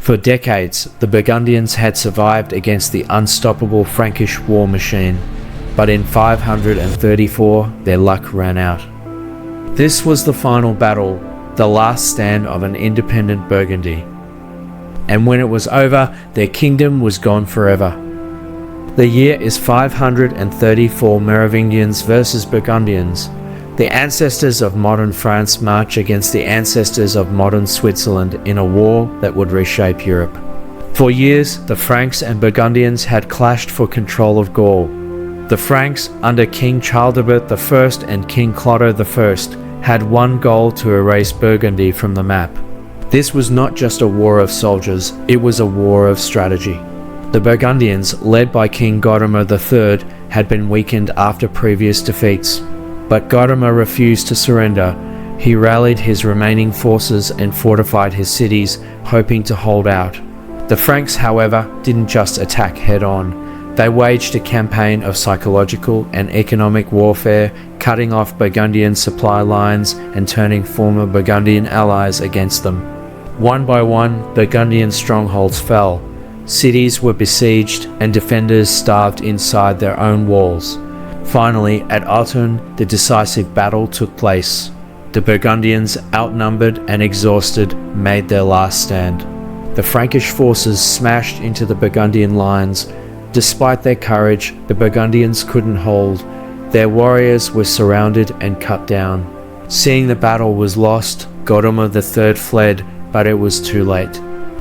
For decades, the Burgundians had survived against the unstoppable Frankish war machine, but in 534 their luck ran out. This was the final battle, the last stand of an independent Burgundy. And when it was over, their kingdom was gone forever. The year is 534 Merovingians versus Burgundians. The ancestors of modern France march against the ancestors of modern Switzerland in a war that would reshape Europe. For years, the Franks and Burgundians had clashed for control of Gaul. The Franks, under King Childebert I and King Clodo I, had one goal: to erase Burgundy from the map. This was not just a war of soldiers, it was a war of strategy. The Burgundians, led by King Gotama III, had been weakened after previous defeats. But Gotama refused to surrender. He rallied his remaining forces and fortified his cities, hoping to hold out. The Franks, however, didn't just attack head-on. They waged a campaign of psychological and economic warfare, cutting off Burgundian supply lines and turning former Burgundian allies against them. One by one, Burgundian strongholds fell. Cities were besieged and defenders starved inside their own walls. Finally, at Autun, the decisive battle took place. The Burgundians, outnumbered and exhausted, made their last stand. The Frankish forces smashed into the Burgundian lines. Despite their courage, the Burgundians couldn't hold. Their warriors were surrounded and cut down. Seeing the battle was lost, Gotama III fled, but it was too late.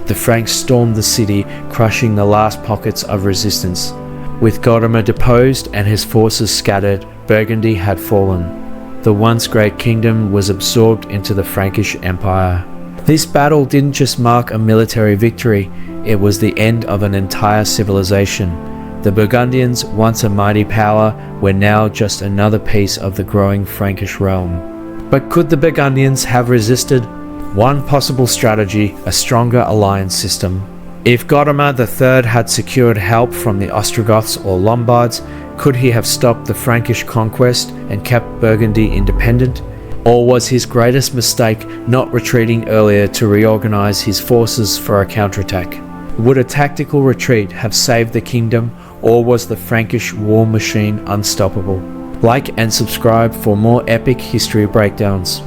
The Franks stormed the city, crushing the last pockets of resistance. With Gotama deposed and his forces scattered, Burgundy had fallen. The once great kingdom was absorbed into the Frankish Empire. This battle didn't just mark a military victory, it was the end of an entire civilization. The Burgundians, once a mighty power, were now just another piece of the growing Frankish realm. But could the Burgundians have resisted? One possible strategy: a stronger alliance system. If Gotama III had secured help from the Ostrogoths or Lombards, could he have stopped the Frankish conquest and kept Burgundy independent? Or was his greatest mistake not retreating earlier to reorganize his forces for a counterattack? Would a tactical retreat have saved the kingdom, or was the Frankish war machine unstoppable? Like and subscribe for more epic history breakdowns.